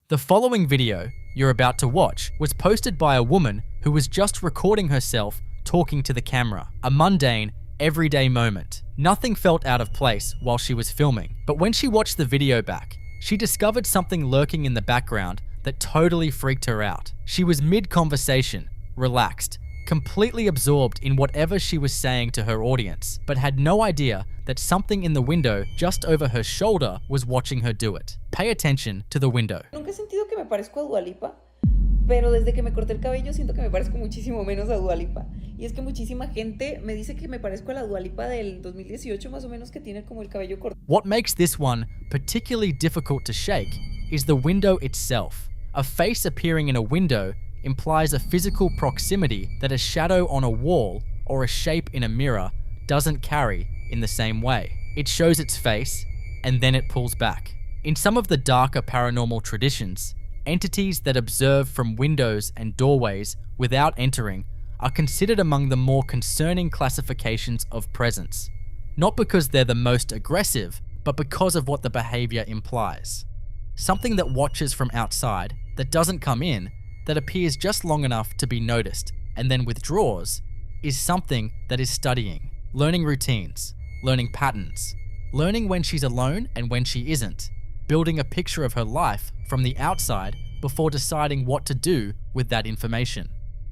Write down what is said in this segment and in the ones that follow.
The following video you're about to watch was posted by a woman who was just recording herself talking to the camera. A mundane, everyday moment. Nothing felt out of place while she was filming, but when she watched the video back, she discovered something lurking in the background that totally freaked her out. She was mid-conversation, relaxed, completely absorbed in whatever she was saying to her audience, but had no idea that something in the window just over her shoulder was watching her do it. Pay attention to the window. Nunca he sentido que me parezco a Dua Lipa, pero desde que me corté el cabello siento que me parezco muchísimo menos a Dua Lipa. Y es que muchísima gente me dice que me parezco a la Dua Lipa del 2018 más o menos, que tiene como el cabello corto. What makes this one particularly difficult to shake is the window itself. A face appearing in a window implies a physical proximity that a shadow on a wall or a shape in a mirror doesn't carry in the same way. It shows its face and then it pulls back. In some of the darker paranormal traditions, entities that observe from windows and doorways without entering are considered among the more concerning classifications of presence. Not because they're the most aggressive, but because of what the behavior implies. Something that watches from outside, that doesn't come in, that appears just long enough to be noticed and then withdraws, is something that is studying, learning routines, learning patterns, learning when she's alone and when she isn't, building a picture of her life from the outside before deciding what to do with that information.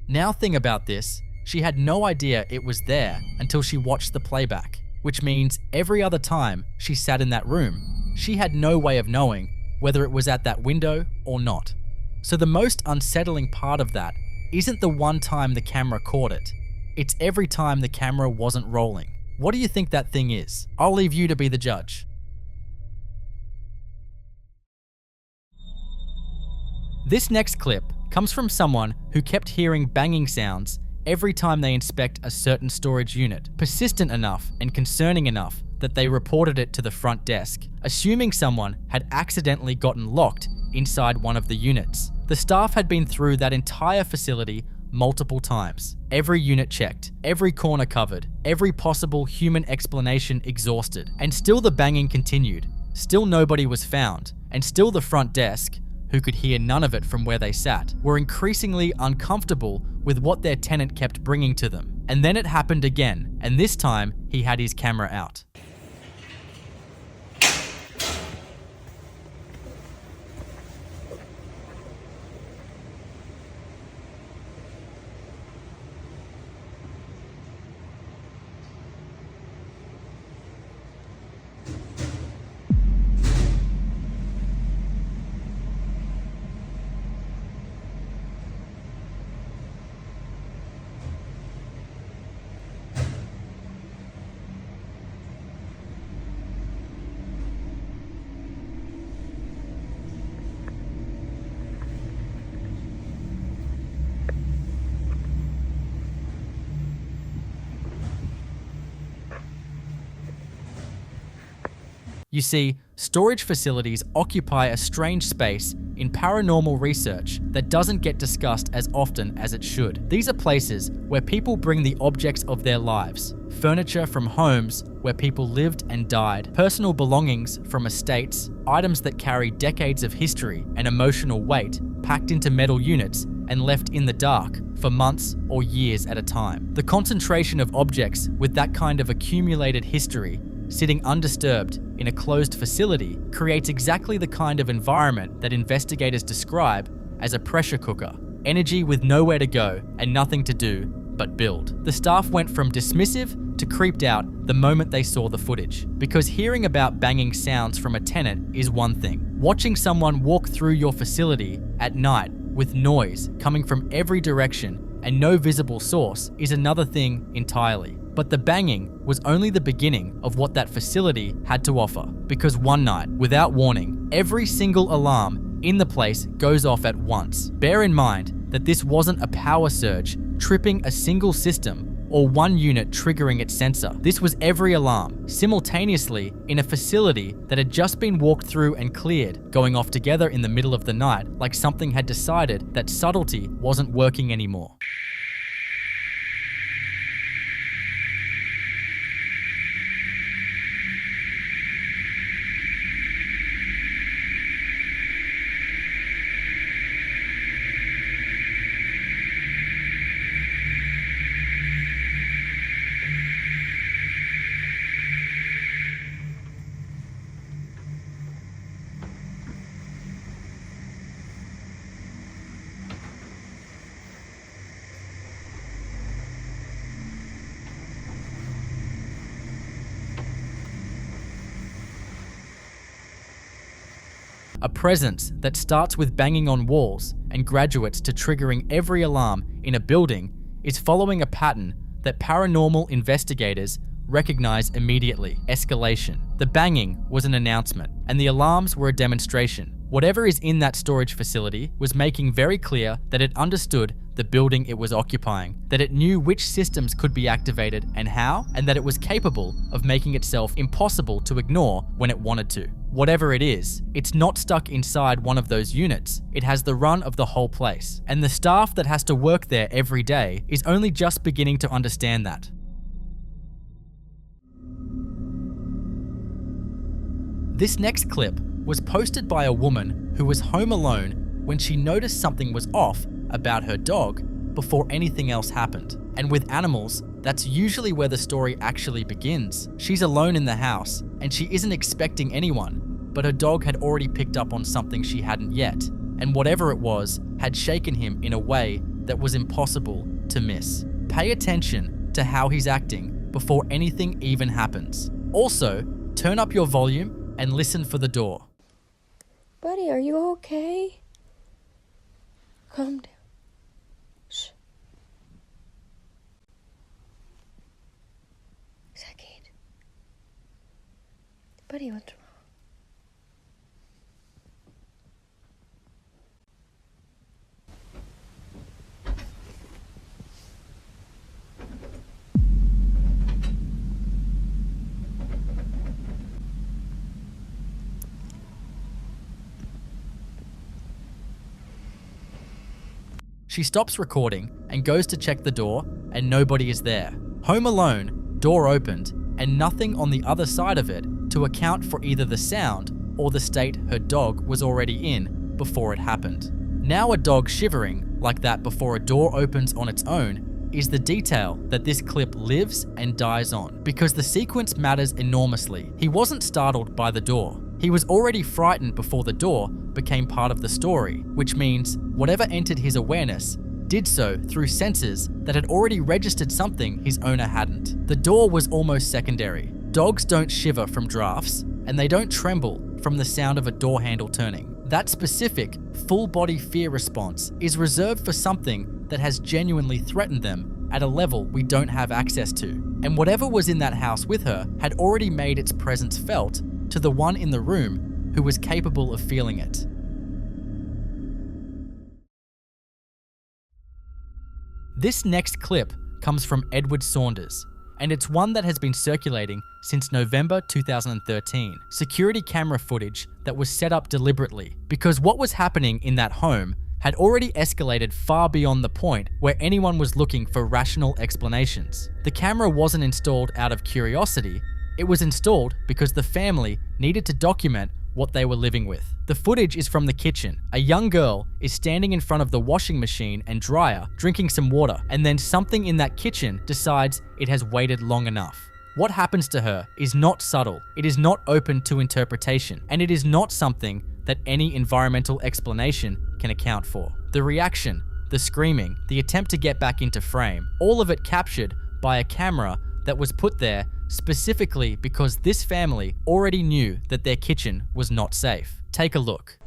Now think about this, she had no idea it was there until she watched the playback, which means every other time she sat in that room, she had no way of knowing whether it was at that window or not. So the most unsettling part of that isn't the one time the camera caught it, it's every time the camera wasn't rolling. What do you think that thing is? I'll leave you to be the judge. This next clip comes from someone who kept hearing banging sounds every time they inspect a certain storage unit, persistent enough and concerning enough that they reported it to the front desk, assuming someone had accidentally gotten locked inside one of the units. The staff had been through that entire facility multiple times. Every unit checked, every corner covered, every possible human explanation exhausted, and still the banging continued. Still nobody was found, and still the front desk, who could hear none of it from where they sat, were increasingly uncomfortable with what their tenant kept bringing to them. And then it happened again, and this time he had his camera out. You see, storage facilities occupy a strange space in paranormal research that doesn't get discussed as often as it should. These are places where people bring the objects of their lives, furniture from homes where people lived and died, personal belongings from estates, items that carry decades of history and emotional weight packed into metal units and left in the dark for months or years at a time. The concentration of objects with that kind of accumulated history sitting undisturbed in a closed facility creates exactly the kind of environment that investigators describe as a pressure cooker. Energy with nowhere to go and nothing to do but build. The staff went from dismissive to creeped out the moment they saw the footage, because hearing about banging sounds from a tenant is one thing. Watching someone walk through your facility at night with noise coming from every direction and no visible source is another thing entirely. But the banging was only the beginning of what that facility had to offer, because one night, without warning, every single alarm in the place goes off at once. Bear in mind that this wasn't a power surge tripping a single system or one unit triggering its sensor. This was every alarm, simultaneously in a facility that had just been walked through and cleared, going off together in the middle of the night, like something had decided that subtlety wasn't working anymore. A presence that starts with banging on walls and graduates to triggering every alarm in a building is following a pattern that paranormal investigators recognize immediately: escalation. The banging was an announcement, and the alarms were a demonstration. Whatever is in that storage facility was making very clear that it understood the building it was occupying, that it knew which systems could be activated and how, and that it was capable of making itself impossible to ignore when it wanted to. Whatever it is, it's not stuck inside one of those units. It has the run of the whole place, and the staff that has to work there every day is only just beginning to understand that. This next clip was posted by a woman who was home alone when she noticed something was off about her dog before anything else happened. And with animals, that's usually where the story actually begins. She's alone in the house and she isn't expecting anyone, but her dog had already picked up on something she hadn't yet, and whatever it was had shaken him in a way that was impossible to miss. Pay attention to how he's acting before anything even happens. Also, turn up your volume and listen for the door. Buddy, are you okay? Calm down. Shh. Is that Kate? Buddy, what's wrong? She stops recording and goes to check the door, and nobody is there. Home alone, door opened, and nothing on the other side of it to account for either the sound or the state her dog was already in before it happened. Now a dog shivering like that before a door opens on its own is the detail that this clip lives and dies on, because the sequence matters enormously. He wasn't startled by the door. He was already frightened before the door became part of the story, which means whatever entered his awareness did so through senses that had already registered something his owner hadn't. The door was almost secondary. Dogs don't shiver from drafts, and they don't tremble from the sound of a door handle turning. That specific, full-body fear response is reserved for something that has genuinely threatened them at a level we don't have access to. And whatever was in that house with her had already made its presence felt to the one in the room who was capable of feeling it. This next clip comes from Edward Saunders, and it's one that has been circulating since November 2013. Security camera footage that was set up deliberately because what was happening in that home had already escalated far beyond the point where anyone was looking for rational explanations. The camera wasn't installed out of curiosity. It was installed because the family needed to document what they were living with. The footage is from the kitchen. A young girl is standing in front of the washing machine and dryer, drinking some water, and then something in that kitchen decides it has waited long enough. What happens to her is not subtle, it is not open to interpretation, and it is not something that any environmental explanation can account for. The reaction, the screaming, the attempt to get back into frame, all of it captured by a camera that was put there specifically because this family already knew that their kitchen was not safe. Take a look.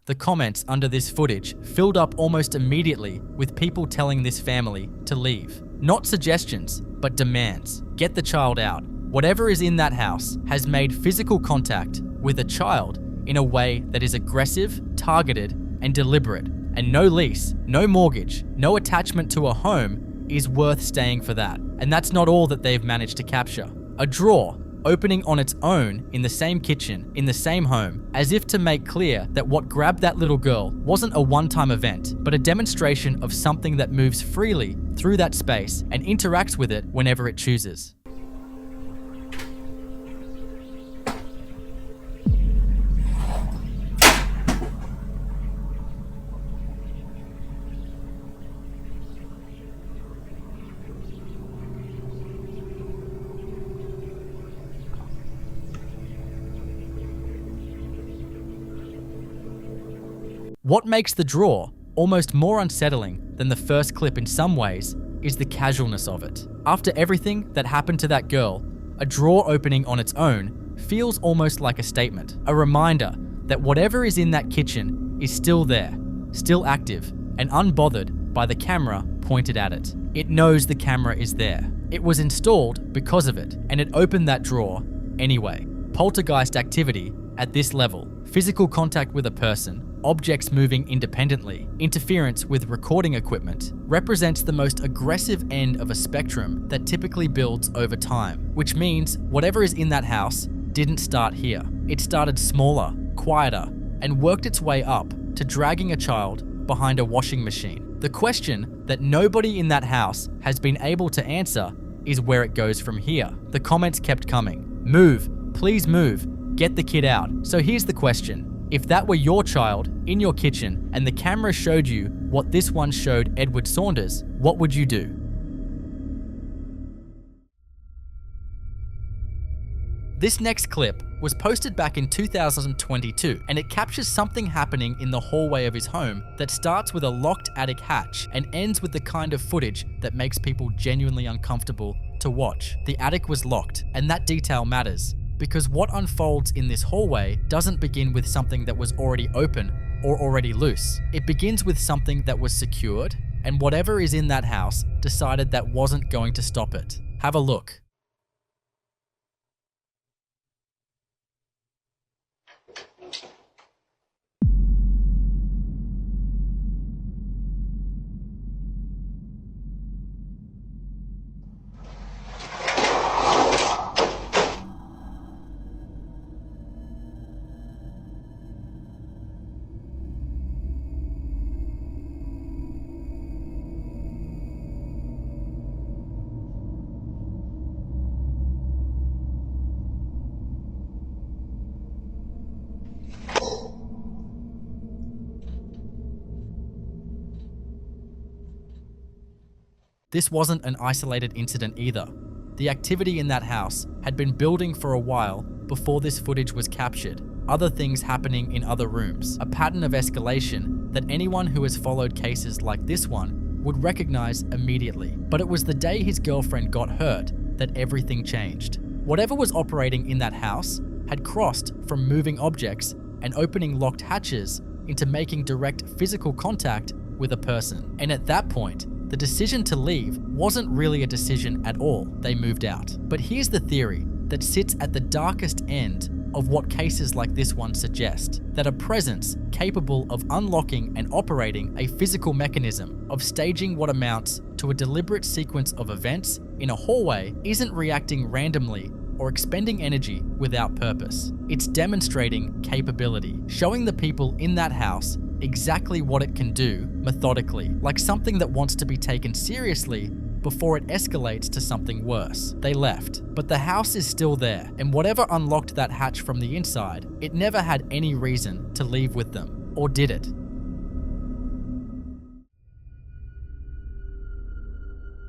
The comments under this footage filled up almost immediately with people telling this family to leave. Not suggestions, but demands. Get the child out. Whatever is in that house has made physical contact with a child in a way that is aggressive, targeted, and deliberate. And no lease, no mortgage, no attachment to a home is worth staying for that. And that's not all that they've managed to capture. A drawer opening on its own in the same kitchen, in the same home, as if to make clear that what grabbed that little girl wasn't a one-time event, but a demonstration of something that moves freely through that space and interacts with it whenever it chooses. What makes the drawer almost more unsettling than the first clip in some ways is the casualness of it. After everything that happened to that girl, a drawer opening on its own feels almost like a statement, a reminder that whatever is in that kitchen is still there, still active, and unbothered by the camera pointed at it. It knows the camera is there. It was installed because of it, and it opened that drawer anyway. Poltergeist activity at this level, physical contact with a person, objects moving independently, interference with recording equipment, represents the most aggressive end of a spectrum that typically builds over time, which means whatever is in that house didn't start here. It started smaller, quieter, and worked its way up to dragging a child behind a washing machine. The question that nobody in that house has been able to answer is where it goes from here. The comments kept coming. Move, please move, get the kid out. So here's the question. If that were your child in your kitchen and the camera showed you what this one showed Edward Saunders, what would you do? This next clip was posted back in 2022, and it captures something happening in the hallway of his home that starts with a locked attic hatch and ends with the kind of footage that makes people genuinely uncomfortable to watch. The attic was locked, and that detail matters, because what unfolds in this hallway doesn't begin with something that was already open or already loose. It begins with something that was secured, and whatever is in that house decided that wasn't going to stop it. Have a look. This wasn't an isolated incident either. The activity in that house had been building for a while before this footage was captured. Other things happening in other rooms, a pattern of escalation that anyone who has followed cases like this one would recognize immediately. But it was the day his girlfriend got hurt that everything changed. Whatever was operating in that house had crossed from moving objects and opening locked hatches into making direct physical contact with a person. And at that point, the decision to leave wasn't really a decision at all. They moved out. But here's the theory that sits at the darkest end of what cases like this one suggest, that a presence capable of unlocking and operating a physical mechanism of staging what amounts to a deliberate sequence of events in a hallway isn't reacting randomly or expending energy without purpose. It's demonstrating capability, showing the people in that house exactly what it can do methodically, like something that wants to be taken seriously before it escalates to something worse. They left, but the house is still there, and whatever unlocked that hatch from the inside, it never had any reason to leave with them, or did it?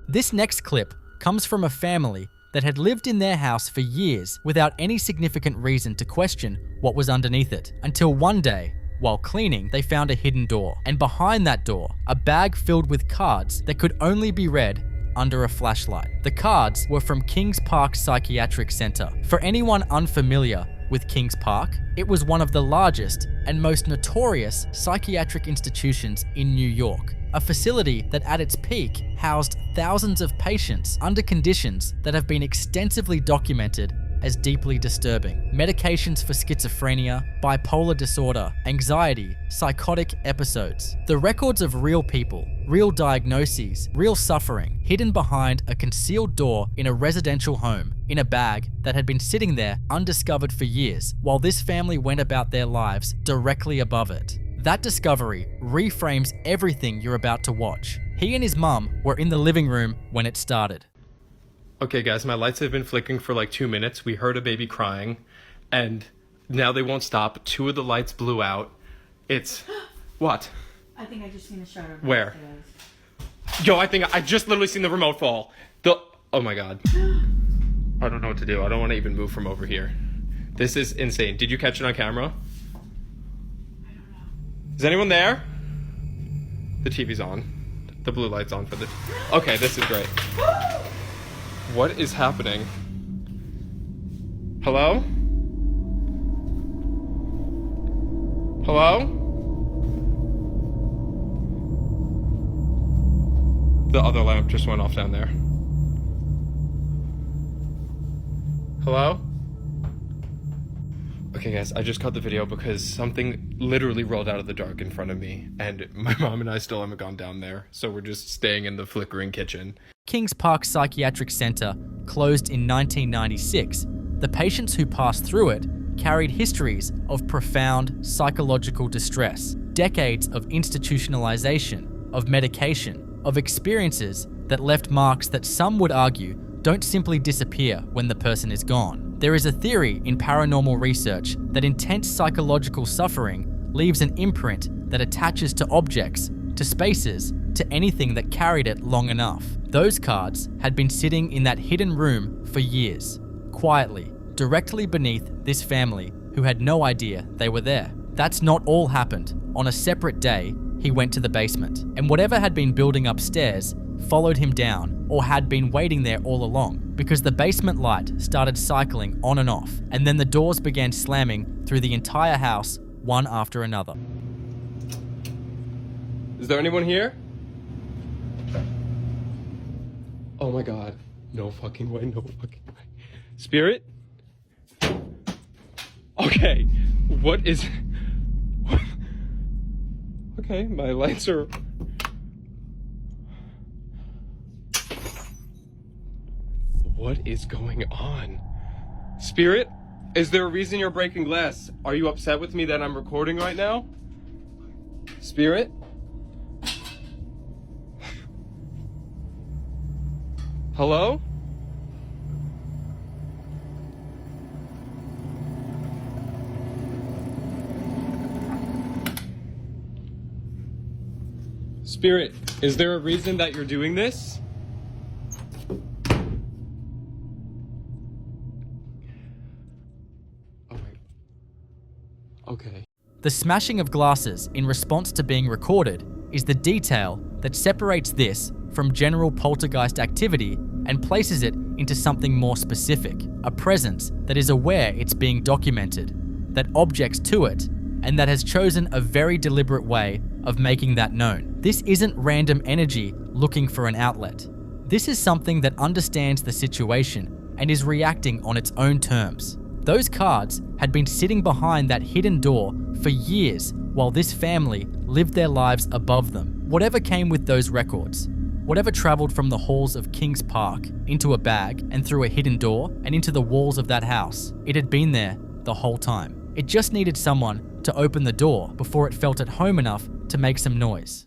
This next clip comes from a family that had lived in their house for years without any significant reason to question what was underneath it, until one day, while cleaning, they found a hidden door, and behind that door, a bag filled with cards that could only be read under a flashlight. The cards were from Kings Park Psychiatric Center. For anyone unfamiliar with Kings Park, it was one of the largest and most notorious psychiatric institutions in New York, a facility that at its peak housed thousands of patients under conditions that have been extensively documented as deeply disturbing. Medications for schizophrenia, bipolar disorder, anxiety, psychotic episodes. The records of real people, real diagnoses, real suffering, hidden behind a concealed door in a residential home, in a bag that had been sitting there undiscovered for years, while this family went about their lives directly above it. That discovery reframes everything you're about to watch. He and his mum were in the living room when it started. Okay guys, my lights have been flickering for like 2 minutes. We heard a baby crying, and now they won't stop. 2 of the lights blew out. It's... What? I think I just seen a shot of Where? Yo, I think I just literally seen the remote fall. Oh my god. I don't know what to do. I don't want to even move from over here. This is insane. Did you catch it on camera? I don't know. Is anyone there? The TV's on. The blue light's on for the... Okay, this is great. What is happening? Hello? Hello? The other lamp just went off down there. Hello? Okay guys, I just cut the video because something literally rolled out of the dark in front of me, and my mom and I still haven't gone down there, so we're just staying in the flickering kitchen. Kings Park Psychiatric Center closed in 1996. The patients who passed through it carried histories of profound psychological distress, decades of institutionalization, of medication, of experiences that left marks that some would argue don't simply disappear when the person is gone. There is a theory in paranormal research that intense psychological suffering leaves an imprint that attaches to objects, to spaces, to anything that carried it long enough. Those cards had been sitting in that hidden room for years, quietly, directly beneath this family who had no idea they were there. That's not all happened. On a separate day, he went to the basement, and whatever had been building upstairs followed him down or had been waiting there all along, because the basement light started cycling on and off, and then the doors began slamming through the entire house, one after another. Is there anyone here? Oh my god. No fucking way, no fucking way. Spirit? Okay, what is... Okay, my lights are... What is going on? Spirit? Is there a reason you're breaking glass? Are you upset with me that I'm recording right now? Spirit? Hello? Spirit, is there a reason that you're doing this? Oh my... Okay. The smashing of glasses in response to being recorded is the detail that separates this from general poltergeist activity and places it into something more specific, a presence that is aware it's being documented, that objects to it, and that has chosen a very deliberate way of making that known. This isn't random energy looking for an outlet. This is something that understands the situation and is reacting on its own terms. Those cards had been sitting behind that hidden door for years while this family lived their lives above them. Whatever came with those records, whatever traveled from the halls of Kings Park into a bag and through a hidden door and into the walls of that house, it had been there the whole time. It just needed someone to open the door before it felt at home enough to make some noise.